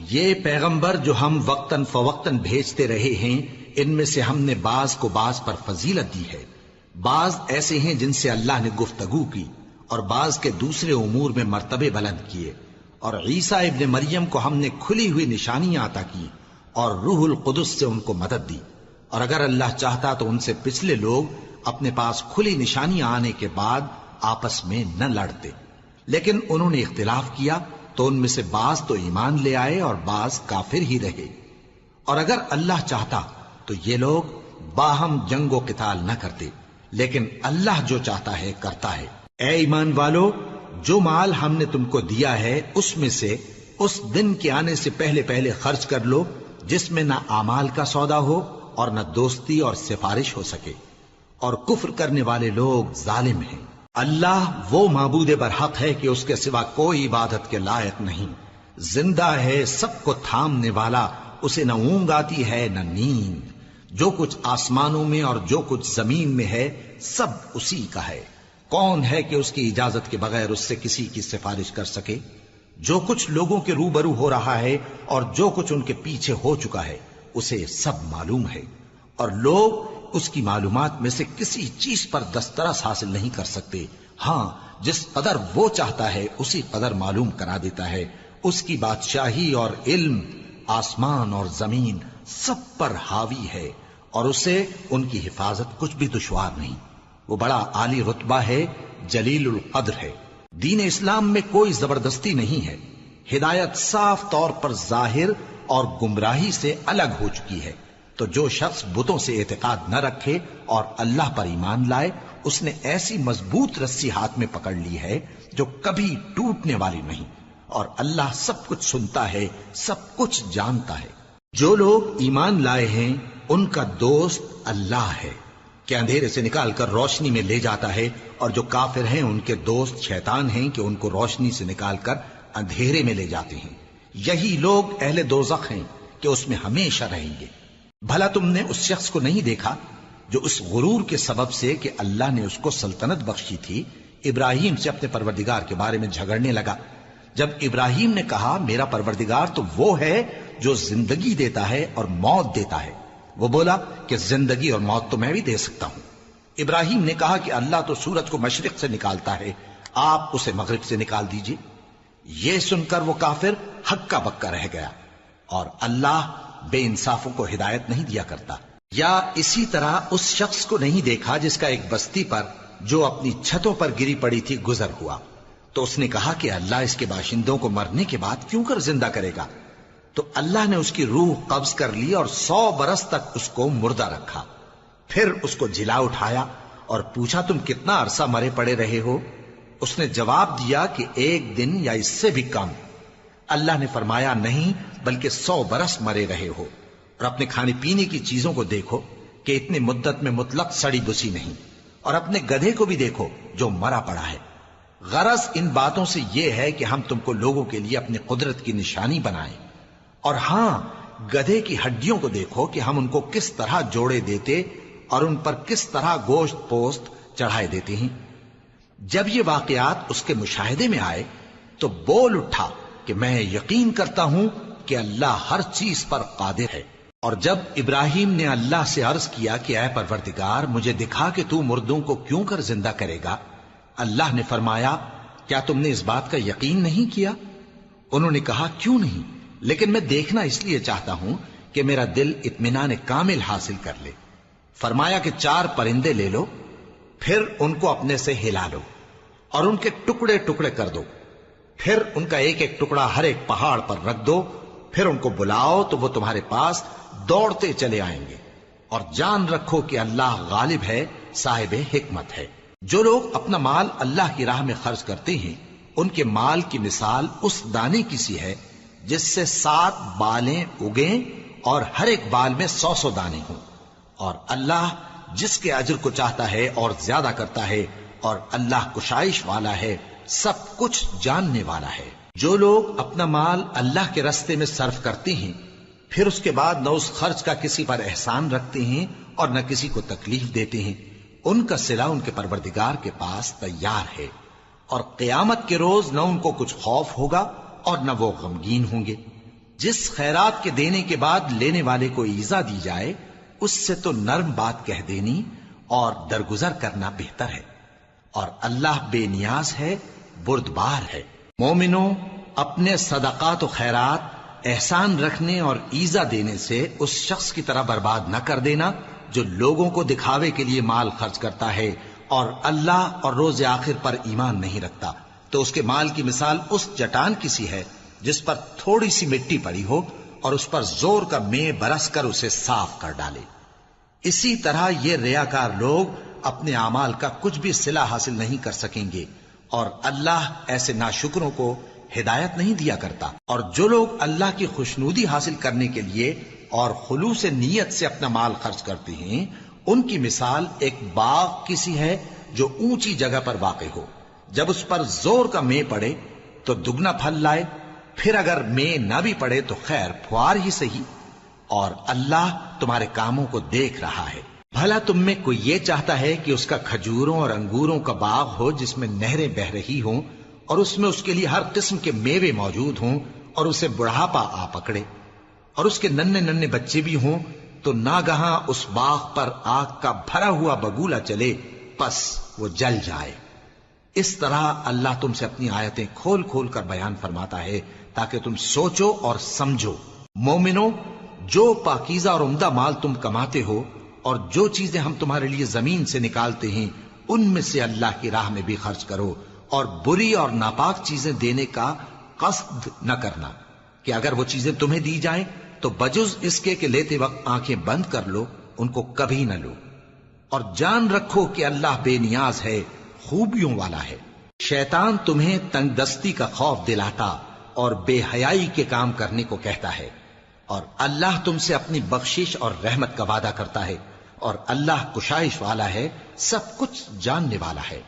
یہ پیغمبر جو ہم وقتاً فوقتاً بھیجتے رہے ہیں، ان میں سے ہم نے بعض کو بعض پر فضیلت دی ہے۔ بعض ایسے ہیں جن سے اللہ نے گفتگو کی، اور بعض کے دوسرے امور میں مرتبے بلند کیے۔ اور عیسیٰ ابن مریم کو ہم نے کھلی ہوئی نشانیاں عطا کی اور روح القدس سے ان کو مدد دی۔ اور اگر اللہ چاہتا تو ان سے پچھلے لوگ اپنے پاس کھلی نشانیاں آنے کے بعد آپس میں نہ لڑتے، لیکن انہوں نے اختلاف کیا تو ان میں سے بعض تو ایمان لے آئے اور بعض کافر ہی رہے۔ اور اگر اللہ چاہتا تو یہ لوگ باہم جنگ و قتال نہ کرتے، لیکن اللہ جو چاہتا ہے کرتا ہے۔ اے ایمان والو، جو مال ہم نے تم کو دیا ہے اس میں سے اس دن کے آنے سے پہلے پہلے خرچ کر لو جس میں نہ اعمال کا سودا ہو اور نہ دوستی اور سفارش ہو سکے، اور کفر کرنے والے لوگ ظالم ہیں۔ اللہ وہ معبود برحق ہے کہ اس کے سوا کوئی عبادت کے لائق نہیں، زندہ ہے، سب کو تھامنے والا، اسے نہ اونگ آتی ہے نہ نیند۔ جو کچھ آسمانوں میں اور جو کچھ زمین میں ہے سب اسی کا ہے۔ کون ہے کہ اس کی اجازت کے بغیر اس سے کسی کی سفارش کر سکے؟ جو کچھ لوگوں کے روبرو ہو رہا ہے اور جو کچھ ان کے پیچھے ہو چکا ہے اسے سب معلوم ہے، اور لوگ اس کی معلومات میں سے کسی چیز پر دسترس حاصل نہیں کر سکتے۔ ہاں، جس قدر وہ چاہتا ہے اسی قدر معلوم کرا دیتا ہے۔ اس کی بادشاہی اور علم آسمان اور زمین سب پر حاوی ہے، اور اسے ان کی حفاظت کچھ بھی دشوار نہیں۔ وہ بڑا عالی رتبہ ہے، جلیل القدر ہے۔ دین اسلام میں کوئی زبردستی نہیں ہے، ہدایت صاف طور پر ظاہر اور گمراہی سے الگ ہو چکی ہے۔ تو جو شخص بتوں سے اعتقاد نہ رکھے اور اللہ پر ایمان لائے، اس نے ایسی مضبوط رسی ہاتھ میں پکڑ لی ہے جو کبھی ٹوٹنے والی نہیں، اور اللہ سب کچھ سنتا ہے، سب کچھ جانتا ہے۔ جو لوگ ایمان لائے ہیں ان کا دوست اللہ ہے کہ اندھیرے سے نکال کر روشنی میں لے جاتا ہے، اور جو کافر ہیں ان کے دوست شیطان ہیں کہ ان کو روشنی سے نکال کر اندھیرے میں لے جاتے ہیں۔ یہی لوگ اہل دوزخ ہیں کہ اس میں ہمیشہ رہیں گے۔ بھلا تم نے اس شخص کو نہیں دیکھا جو اس غرور کے سبب سے کہ اللہ نے اس کو سلطنت بخشی تھی، ابراہیم سے اپنے پروردگار کے بارے میں جھگڑنے لگا؟ جب ابراہیم نے کہا میرا پروردگار تو وہ ہے جو زندگی دیتا ہے اور موت دیتا ہے، وہ بولا کہ زندگی اور موت تو میں بھی دے سکتا ہوں۔ ابراہیم نے کہا کہ اللہ تو سورج کو مشرق سے نکالتا ہے، آپ اسے مغرب سے نکال دیجئے۔ یہ سن کر وہ کافر ہکا بکا رہ گیا، اور اللہ بے انصافوں کو ہدایت نہیں دیا کرتا۔ یا اسی طرح اس شخص کو نہیں دیکھا جس کا ایک بستی پر جو اپنی چھتوں پر گری پڑی تھی گزر ہوا، تو اس نے کہا کہ اللہ اس کے باشندوں کو مرنے کے بعد کیوں کر زندہ کرے گا؟ تو اللہ نے اس کی روح قبض کر لی اور 100 برس تک اس کو مردہ رکھا۔ پھر اس کو جلا اٹھایا اور پوچھا تم کتنا عرصہ مرے پڑے رہے ہو؟ اس نے جواب دیا کہ 1 دن یا اس سے بھی کم۔ اللہ نے فرمایا نہیں، بلکہ 100 برس مرے رہے ہو، اور اپنے کھانے پینے کی چیزوں کو دیکھو کہ اتنی مدت میں مطلق سڑی بسی نہیں، اور اپنے گدھے کو بھی دیکھو جو مرا پڑا ہے۔ غرض ان باتوں سے یہ ہے کہ ہم تم کو لوگوں کے لیے اپنی قدرت کی نشانی بنائیں۔ اور ہاں، گدھے کی ہڈیوں کو دیکھو کہ ہم ان کو کس طرح جوڑے دیتے اور ان پر کس طرح گوشت پوست چڑھائے دیتے ہیں۔ جب یہ واقعات اس کے مشاہدے میں آئے تو بول اٹھا کہ میں یقین کرتا ہوں کہ اللہ ہر چیز پر قادر ہے۔ اور جب ابراہیم نے اللہ سے عرض کیا کہ اے پروردگار مجھے دکھا کہ تو مردوں کو کیوں کر زندہ کرے گا، اللہ نے فرمایا کیا تم نے اس بات کا یقین نہیں کیا؟ انہوں نے کہا کیوں نہیں، لیکن میں دیکھنا اس لیے چاہتا ہوں کہ میرا دل اطمینان کامل حاصل کر لے۔ فرمایا کہ 4 پرندے لے لو، پھر ان کو اپنے سے ہلا لو اور ان کے ٹکڑے ٹکڑے کر دو، پھر ان کا ایک ایک ٹکڑا ہر ایک پہاڑ پر رکھ دو، پھر ان کو بلاؤ تو وہ تمہارے پاس دوڑتے چلے آئیں گے، اور جان رکھو کہ اللہ غالب ہے، صاحب حکمت ہے۔ جو لوگ اپنا مال اللہ کی راہ میں خرچ کرتے ہیں ان کے مال کی مثال اس دانے کی سی ہے جس سے 7 بالیں اگیں اور ہر ایک بال میں 100 دانے ہوں، اور اللہ جس کے اجر کو چاہتا ہے اور زیادہ کرتا ہے، اور اللہ کشائش والا ہے، سب کچھ جاننے والا ہے۔ جو لوگ اپنا مال اللہ کے راستے میں صرف کرتے ہیں پھر اس کے بعد نہ اس خرچ کا کسی پر احسان رکھتے ہیں اور نہ کسی کو تکلیف دیتے ہیں، ان کا صلہ ان کے پروردگار کے پاس تیار ہے، اور قیامت کے روز نہ ان کو کچھ خوف ہوگا اور نہ وہ غمگین ہوں گے۔ جس خیرات کے دینے کے بعد لینے والے کو ایذا دی جائے اس سے تو نرم بات کہہ دینی اور درگزر کرنا بہتر ہے، اور اللہ بے نیاز ہے، بردبار ہے۔ مومنوں، اپنے صدقات و خیرات احسان رکھنے اور ایذا دینے سے اس شخص کی طرح برباد نہ کر دینا جو لوگوں کو دکھاوے کے لیے مال خرچ کرتا ہے اور اللہ اور روز آخر پر ایمان نہیں رکھتا، تو اس کے مال کی مثال اس چٹان کی سی ہے جس پر تھوڑی سی مٹی پڑی ہو اور اس پر زور کا مے برس کر اسے صاف کر ڈالے۔ اسی طرح یہ ریاکار لوگ اپنے اعمال کا کچھ بھی صلہ حاصل نہیں کر سکیں گے، اور اللہ ایسے ناشکروں کو ہدایت نہیں دیا کرتا۔ اور جو لوگ اللہ کی خوشنودی حاصل کرنے کے لیے اور خلوص نیت سے اپنا مال خرچ کرتے ہیں، ان کی مثال ایک باغ کی سی ہے جو اونچی جگہ پر واقع ہو، جب اس پر زور کا مے پڑے تو دگنا پھل لائے، پھر اگر مے نہ بھی پڑے تو خیر پھوار ہی صحیح، اور اللہ تمہارے کاموں کو دیکھ رہا ہے۔ بھلا تم میں کوئی یہ چاہتا ہے کہ اس کا کھجوروں اور انگوروں کا باغ ہو جس میں نہریں بہہ رہی ہوں اور اس میں اس کے لیے ہر قسم کے میوے موجود ہوں، اور اسے بڑھاپا آ پکڑے اور اس کے ننھے ننھے بچے بھی ہوں، تو ناگہاں اس باغ پر آگ کا بھرا ہوا بگولا چلے، پس وہ جل جائے۔ اس طرح اللہ تم سے اپنی آیتیں کھول کھول کر بیان فرماتا ہے تاکہ تم سوچو اور سمجھو۔ مومنو، جو پاکیزہ اور عمدہ مال تم کماتے ہو اور جو چیزیں ہم تمہارے لیے زمین سے نکالتے ہیں ان میں سے اللہ کی راہ میں بھی خرچ کرو، اور بری اور ناپاک چیزیں دینے کا قصد نہ کرنا کہ اگر وہ چیزیں تمہیں دی جائیں تو بجز اس کے کہ لیتے وقت آنکھیں بند کر لو ان کو کبھی نہ لو، اور جان رکھو کہ اللہ بے نیاز ہے، خوبیوں والا ہے۔ شیطان تمہیں تنگ دستی کا خوف دلاتا اور بے حیائی کے کام کرنے کو کہتا ہے، اور اللہ تم سے اپنی بخشش اور رحمت کا وعدہ کرتا ہے، اور اللہ کشائش والا ہے، سب کچھ جاننے والا ہے۔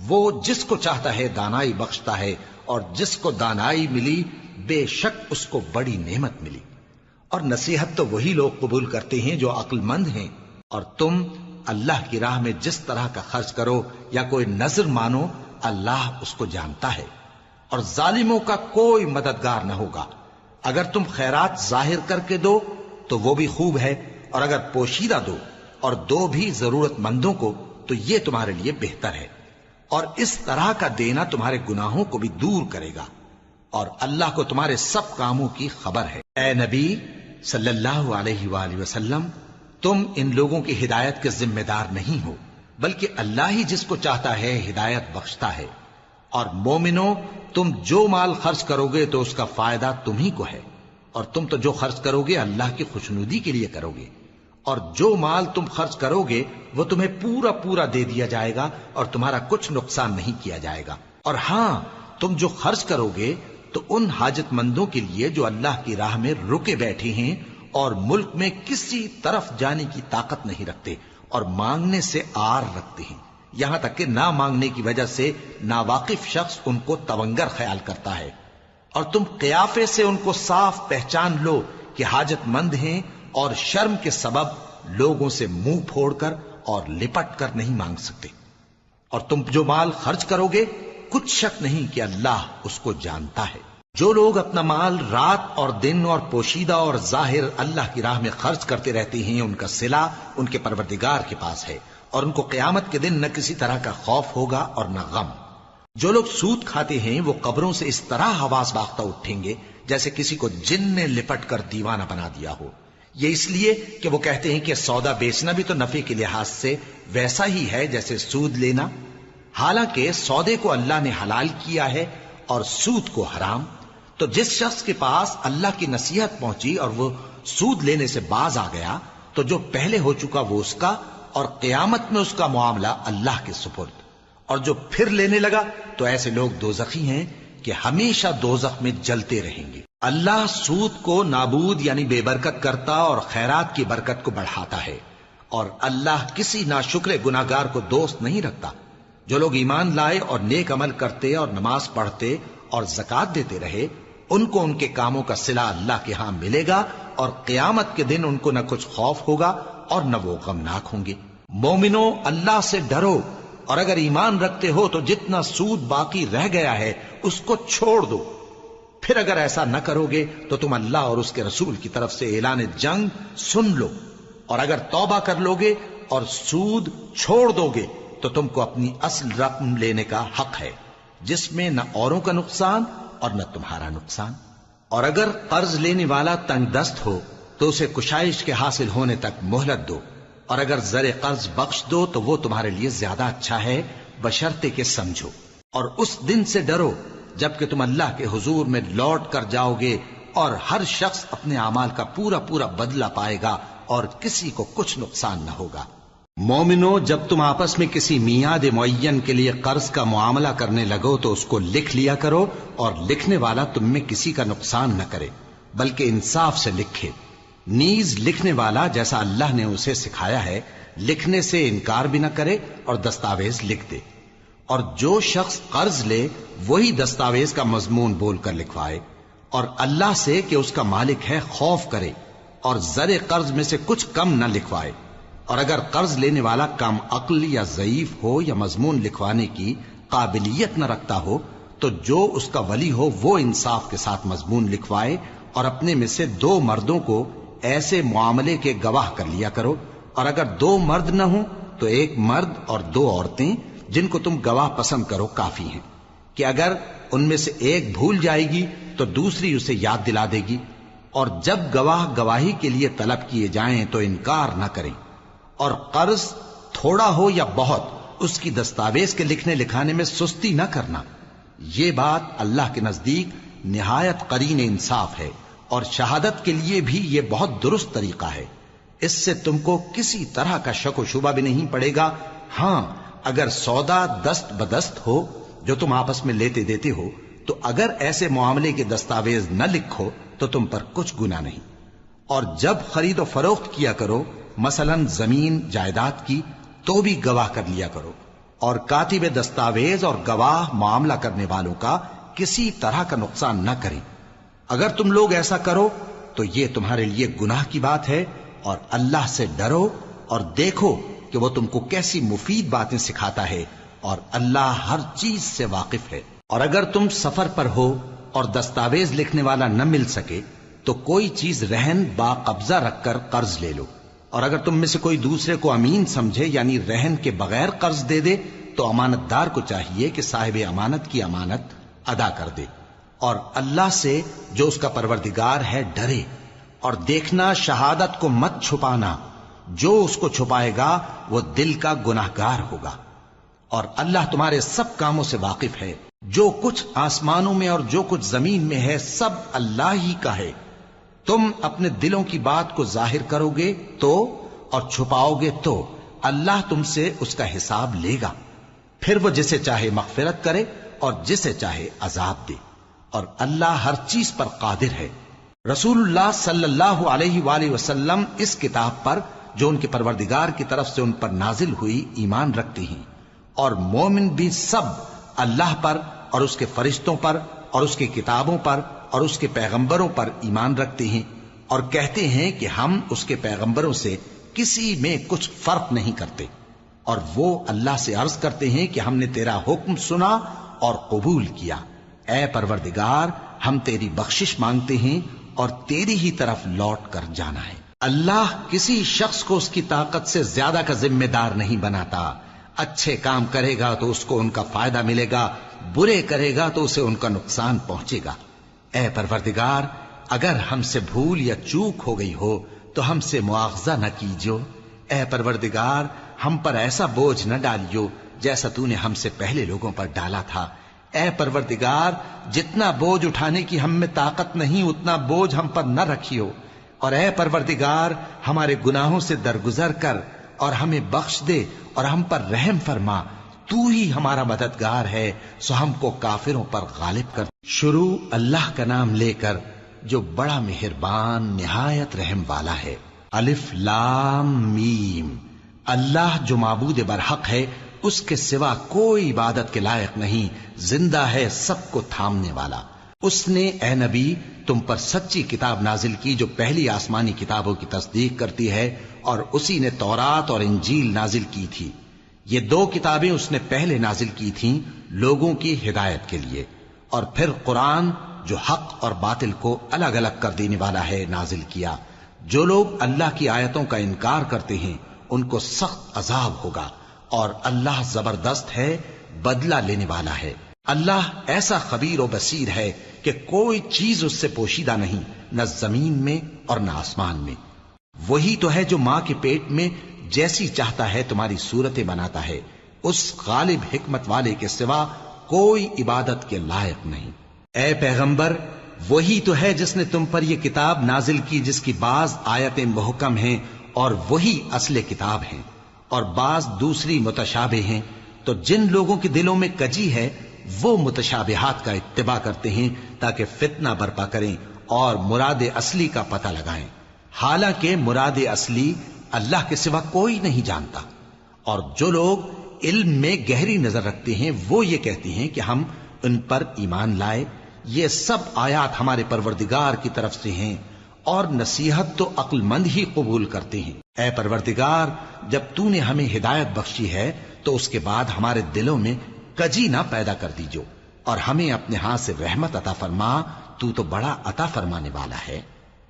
وہ جس کو چاہتا ہے دانائی بخشتا ہے، اور جس کو دانائی ملی بے شک اس کو بڑی نعمت ملی۔ اور نصیحت تو وہی لوگ قبول کرتے ہیں جو عقل مند ہیں، اور تم اللہ کی راہ میں جس طرح کا خرچ کرو یا کوئی نذر مانو اللہ اس کو جانتا ہے، اور ظالموں کا کوئی مددگار نہ ہوگا۔ اگر تم خیرات ظاہر کر کے دو تو وہ بھی خوب ہے، اور اگر پوشیدہ دو اور دو بھی ضرورت مندوں کو تو یہ تمہارے لیے بہتر ہے، اور اس طرح کا دینا تمہارے گناہوں کو بھی دور کرے گا، اور اللہ کو تمہارے سب کاموں کی خبر ہے۔ اے نبی صلی اللہ علیہ وآلہ وسلم، تم ان لوگوں کی ہدایت کے ذمہ دار نہیں ہو، بلکہ اللہ ہی جس کو چاہتا ہے ہدایت بخشتا ہے۔ اور مومنو، تم جو مال خرچ کرو گے تو اس کا فائدہ تم ہی کو ہے، اور تم تو جو خرچ کرو گے اللہ کی خوشنودی کے لیے کرو گے، اور جو مال تم خرچ کرو گے وہ تمہیں پورا پورا دے دیا جائے گا اور تمہارا کچھ نقصان نہیں کیا جائے گا۔ اور ہاں، تم جو خرچ کرو گے تو ان حاجت مندوں کے لیے جو اللہ کی راہ میں رکے بیٹھے ہیں اور ملک میں کسی طرف جانے کی طاقت نہیں رکھتے اور مانگنے سے آر رکھتے ہیں، یہاں تک کہ نہ مانگنے کی وجہ سے ناواقف شخص ان کو تونگر خیال کرتا ہے، اور تم قیافے سے ان کو صاف پہچان لو کہ حاجت مند ہیں، اور شرم کے سبب لوگوں سے منہ پھوڑ کر اور لپٹ کر نہیں مانگ سکتے۔ اور تم جو مال خرچ کرو گے کچھ شک نہیں کہ اللہ اس کو جانتا ہے۔ جو لوگ اپنا مال رات اور دن اور پوشیدہ اور ظاہر اللہ کی راہ میں خرچ کرتے رہتے ہیں، ان کا صلہ ان کے پروردگار کے پاس ہے، اور ان کو قیامت کے دن نہ کسی طرح کا خوف ہوگا اور نہ غم۔ جو لوگ سود کھاتے ہیں وہ قبروں سے اس طرح حواس باختہ اٹھیں گے جیسے کسی کو جن نے لپٹ کر دیوانہ بنا دیا ہو، یہ اس لیے کہ وہ کہتے ہیں کہ سودا بیچنا بھی تو نفع کے لحاظ سے ویسا ہی ہے جیسے سود لینا، حالانکہ سودے کو اللہ نے حلال کیا ہے اور سود کو حرام۔ تو جس شخص کے پاس اللہ کی نصیحت پہنچی اور وہ سود لینے سے باز آ گیا تو جو پہلے ہو چکا وہ اس کا، اور قیامت میں اس کا معاملہ اللہ کے سپرد، اور جو پھر لینے لگا تو ایسے لوگ دوزخی ہیں کہ ہمیشہ دوزخ میں جلتے رہیں گے۔ اللہ سود کو نابود یعنی بے برکت کرتا اور خیرات کی برکت کو بڑھاتا ہے، اور اللہ کسی ناشکر گناہگار کو دوست نہیں رکھتا۔ جو لوگ ایمان لائے اور نیک عمل کرتے اور نماز پڑھتے اور زکوٰۃ دیتے رہے، ان کو ان کے کاموں کا صلہ اللہ کے ہاں ملے گا، اور قیامت کے دن ان کو نہ کچھ خوف ہوگا اور نہ وہ غمناک ہوں گے۔ مومنو، اللہ سے ڈرو، اور اگر ایمان رکھتے ہو تو جتنا سود باقی رہ گیا ہے اس کو چھوڑ دو، پھر اگر ایسا نہ کرو گے تو تم اللہ اور اس کے رسول کی طرف سے اعلان جنگ سن لو، اور اگر توبہ کر لو گے اور سود چھوڑ دو گے تو تم کو اپنی اصل رقم لینے کا حق ہے، جس میں نہ اوروں کا نقصان اور نہ تمہارا نقصان۔ اور اگر قرض لینے والا تنگ دست ہو تو اسے کشائش کے حاصل ہونے تک مہلت دو، اور اگر زر قرض بخش دو تو وہ تمہارے لیے زیادہ اچھا ہے، بشرطے کہ سمجھو۔ اور اس دن سے ڈرو جبکہ تم اللہ کے حضور میں لوٹ کر جاؤ گے، اور ہر شخص اپنے اعمال کا پورا پورا بدلہ پائے گا اور کسی کو کچھ نقصان نہ ہوگا۔ مومنو، جب تم آپس میں کسی میعاد معین کے لیے قرض کا معاملہ کرنے لگو تو اس کو لکھ لیا کرو، اور لکھنے والا تم میں کسی کا نقصان نہ کرے بلکہ انصاف سے لکھے۔ نیز لکھنے والا جیسا اللہ نے اسے سکھایا ہے لکھنے سے انکار بھی نہ کرے اور دستاویز لکھ دے، اور جو شخص قرض لے وہی دستاویز کا مضمون بول کر لکھوائے، اور اللہ سے کہ اس کا مالک ہے خوف کرے، اور زر قرض میں سے کچھ کم نہ لکھوائے۔ اور اگر قرض لینے والا کم عقل یا ضعیف ہو یا مضمون لکھوانے کی قابلیت نہ رکھتا ہو تو جو اس کا ولی ہو وہ انصاف کے ساتھ مضمون لکھوائے، اور اپنے میں سے 2 مردوں کو ایسے معاملے کے گواہ کر لیا کرو، اور اگر 2 مرد نہ ہوں تو 1 مرد اور 2 عورتیں جن کو تم گواہ پسند کرو کافی ہیں، کہ اگر ان میں سے ایک بھول جائے گی تو دوسری اسے یاد دلا دے گی۔ اور جب گواہ گواہی کے لیے طلب کیے جائیں تو انکار نہ کریں، اور قرض تھوڑا ہو یا بہت اس کی دستاویز کے لکھنے لکھانے میں سستی نہ کرنا۔ یہ بات اللہ کے نزدیک نہایت قرین انصاف ہے، اور شہادت کے لیے بھی یہ بہت درست طریقہ ہے۔ اس سے تم کو کسی طرح کا شک و شبہ بھی نہیں پڑے گا۔ ہاں، اگر سودا دست بدست ہو جو تم آپس میں لیتے دیتے ہو تو اگر ایسے معاملے کے دستاویز نہ لکھو تو تم پر کچھ گناہ نہیں۔ اور جب خرید و فروخت کیا کرو، مثلا زمین جائیداد کی، تو بھی گواہ کر لیا کرو، اور کاتب دستاویز اور گواہ معاملہ کرنے والوں کا کسی طرح کا نقصان نہ کریں۔ اگر تم لوگ ایسا کرو تو یہ تمہارے لیے گناہ کی بات ہے، اور اللہ سے ڈرو اور دیکھو کہ وہ تم کو کیسی مفید باتیں سکھاتا ہے، اور اللہ ہر چیز سے واقف ہے۔ اور اگر تم سفر پر ہو اور دستاویز لکھنے والا نہ مل سکے تو کوئی چیز رہن با قبضہ رکھ کر قرض لے لو، اور اگر تم میں سے کوئی دوسرے کو امین سمجھے یعنی رہن کے بغیر قرض دے دے تو امانت دار کو چاہیے کہ صاحب امانت کی امانت ادا کر دے، اور اللہ سے جو اس کا پروردگار ہے ڈرے، اور دیکھنا شہادت کو مت چھپانا، جو اس کو چھپائے گا وہ دل کا گناہگار ہوگا۔ اور اللہ تمہارے سب کاموں سے واقف ہے، جو کچھ آسمانوں میں اور جو کچھ زمین میں ہے سب اللہ ہی کا ہے۔ تم اپنے دلوں کی بات کو ظاہر کرو گے تو اور چھپاؤ گے تو اللہ تم سے اس کا حساب لے گا، پھر وہ جسے چاہے مغفرت کرے اور جسے چاہے عذاب دے، اور اللہ ہر چیز پر قادر ہے۔ رسول اللہ صلی اللہ علیہ وآلہ وسلم اس کتاب پر جو ان کے پروردگار کی طرف سے ان پر نازل ہوئی ایمان رکھتے ہیں، اور مومن بھی سب اللہ پر اور اس کے فرشتوں پر اور اس کی کتابوں پر اور اس کے پیغمبروں پر ایمان رکھتے ہیں، اور کہتے ہیں کہ ہم اس کے پیغمبروں سے کسی میں کچھ فرق نہیں کرتے، اور وہ اللہ سے عرض کرتے ہیں کہ ہم نے تیرا حکم سنا اور قبول کیا۔ اے پروردگار، ہم تیری بخشش مانگتے ہیں اور تیری ہی طرف لوٹ کر جانا ہے۔ اللہ کسی شخص کو اس کی طاقت سے زیادہ کا ذمہ دار نہیں بناتا۔ اچھے کام کرے گا تو اس کو ان کا فائدہ ملے گا، برے کرے گا تو اسے ان کا نقصان پہنچے گا۔ اے پروردگار، اگر ہم سے بھول یا چوک ہو گئی ہو تو ہم سے مواخذہ نہ کیجو۔ اے پروردگار، ہم پر ایسا بوجھ نہ ڈالیو جیسا تو نے ہم سے پہلے لوگوں پر ڈالا تھا۔ اے پروردگار، جتنا بوجھ اٹھانے کی ہم میں طاقت نہیں اتنا بوجھ ہم پر نہ رکھیو، اور اے پروردگار ہمارے گناہوں سے درگزر کر اور ہمیں بخش دے اور ہم پر رحم فرما، تو ہی ہمارا مددگار ہے، سو ہم کو کافروں پر غالب کر۔ شروع اللہ کا نام لے کر جو بڑا مہربان نہایت رحم والا ہے۔ الف لام میم۔ اللہ جو معبود برحق ہے، اس کے سوا کوئی عبادت کے لائق نہیں، زندہ ہے سب کو تھامنے والا۔ اس نے اے نبی تم پر سچی کتاب نازل کی جو پہلی آسمانی کتابوں کی تصدیق کرتی ہے، اور اسی نے تورات اور انجیل نازل کی تھی۔ یہ 2 کتابیں اس نے پہلے نازل کی تھیں لوگوں کی ہدایت کے لیے، اور پھر قرآن جو حق اور باطل کو الگ الگ کر دینے والا ہے نازل کیا۔ جو لوگ اللہ کی آیتوں کا انکار کرتے ہیں ان کو سخت عذاب ہوگا، اور اللہ زبردست ہے، بدلہ لینے والا ہے۔ اللہ ایسا خبیر و بصیر ہے کہ کوئی چیز اس سے پوشیدہ نہیں، نہ زمین میں اور نہ آسمان میں۔ وہی تو ہے جو ماں کے پیٹ میں جیسی چاہتا ہے تمہاری صورتیں بناتا ہے، اس غالب حکمت والے کے سوا کوئی عبادت کے لائق نہیں۔ اے پیغمبر، وہی تو ہے جس نے تم پر یہ کتاب نازل کی جس کی بعض آیتیں محکم ہیں اور وہی اصل کتاب ہیں، اور بعض دوسری متشابہ ہیں۔ تو جن لوگوں کے دلوں میں کجی ہے وہ متشابہات کا اتباع کرتے ہیں تاکہ فتنہ برپا کریں اور مراد اصلی کا پتہ لگائیں، حالانکہ مراد اصلی اللہ کے سوا کوئی نہیں جانتا۔ اور جو لوگ علم میں گہری نظر رکھتے ہیں وہ یہ کہتے ہیں کہ ہم ان پر ایمان لائے، یہ سب آیات ہمارے پروردگار کی طرف سے ہیں، اور نصیحت تو عقل مند ہی قبول کرتے ہیں۔ اے پروردگار، جب تو نے ہمیں ہدایت بخشی ہے تو اس کے بعد ہمارے دلوں میں کجی نہ پیدا کر دیجو، اور ہمیں اپنے ہاتھ سے رحمت عطا فرما، تو بڑا عطا فرمانے والا ہے۔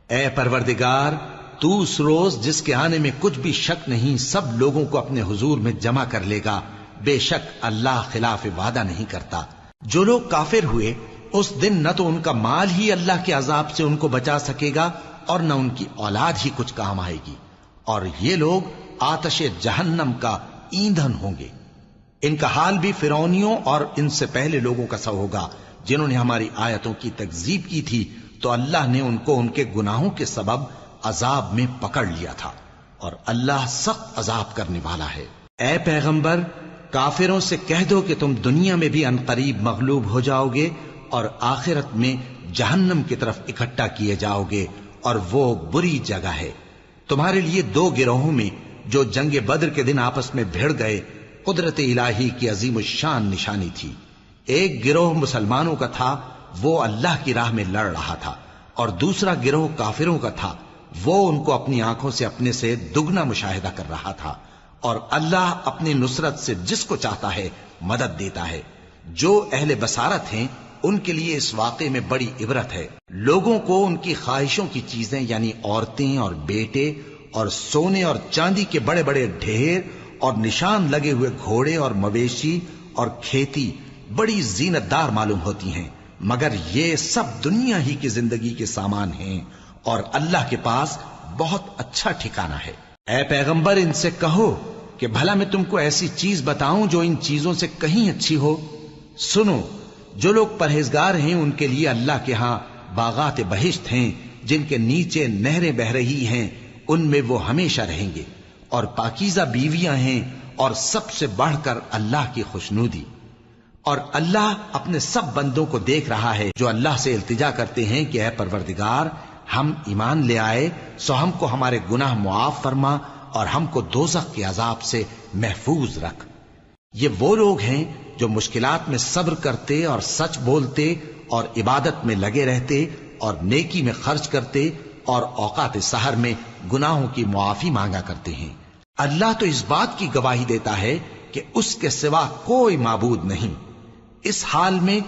اے پروردگار، تو اس روز جس کے آنے میں کچھ بھی شک نہیں سب لوگوں کو اپنے حضور میں جمع کر لے گا، بے شک اللہ خلاف وعدہ نہیں کرتا۔ جو لوگ کافر ہوئے اس دن نہ تو ان کا مال ہی اللہ کے عذاب سے ان کو بچا سکے گا اور نہ ان کی اولاد ہی کچھ کام آئے گی، اور یہ لوگ آتش جہنم کا ایندھن ہوں گے۔ ان کا حال بھی فرعونیوں اور ان سے پہلے لوگوں کا سا ہوگا جنہوں نے ہماری آیتوں کی تکذیب کی تھی، تو اللہ نے ان کو ان کے گناہوں کے سبب عذاب میں پکڑ لیا تھا، اور اللہ سخت عذاب کرنے والا ہے۔ اے پیغمبر، کافروں سے کہہ دو کہ تم دنیا میں بھی عنقریب مغلوب ہو جاؤ گے اور آخرت میں جہنم کی طرف اکٹھا کیے جاؤ گے، اور وہ بری جگہ ہے۔ تمہارے لیے دو گروہوں میں جو جنگ بدر کے دن آپس میں بھیڑ گئے قدرت الہی کی عظیم الشان نشانی تھی۔ ایک گروہ مسلمانوں کا تھا، وہ اللہ کی راہ میں لڑ رہا تھا، اور دوسرا گروہ کافروں کا تھا، وہ ان کو اپنی آنکھوں سے اپنے سے دگنا مشاہدہ کر رہا تھا۔ اور اللہ اپنی نصرت سے جس کو چاہتا ہے مدد دیتا ہے۔ جو اہل بصارت ہیں ان کے لیے اس واقعے میں بڑی عبرت ہے۔ لوگوں کو ان کی خواہشوں کی چیزیں یعنی عورتیں اور بیٹے اور سونے اور چاندی کے بڑے بڑے ڈھیر اور نشان لگے ہوئے گھوڑے اور مویشی اور کھیتی بڑی زینت دار معلوم ہوتی ہیں، مگر یہ سب دنیا ہی کی زندگی کے سامان ہیں، اور اللہ کے پاس بہت اچھا ٹھکانہ ہے۔ اے پیغمبر، ان سے کہو کہ بھلا میں تم کو ایسی چیز بتاؤں جو ان چیزوں سے کہیں اچھی ہو؟ سنو، جو لوگ پرہیزگار ہیں ان کے لیے اللہ کے ہاں باغات بہشت ہیں جن کے نیچے نہریں بہ رہی ہیں، ان میں وہ ہمیشہ رہیں گے، اور پاکیزہ بیویاں ہیں، اور سب سے بڑھ کر اللہ کی خوشنودی۔ اور اللہ اپنے سب بندوں کو دیکھ رہا ہے جو اللہ سے التجا کرتے ہیں کہ اے پروردگار، ہم ایمان لے آئے سو ہم کو ہمارے گناہ معاف فرما اور ہم کو دوزخ کے عذاب سے محفوظ رکھ۔ یہ وہ لوگ ہیں جو مشکلات میں صبر کرتے اور سچ بولتے اور عبادت میں لگے رہتے اور نیکی میں خرچ کرتے اور اوقات سحر میں گناہوں کی معافی مانگا کرتے ہیں۔ اللہ تو اس بات کی گواہی دیتا ہے کہ اس کے سوا کوئی معبود نہیں۔ اس حال میں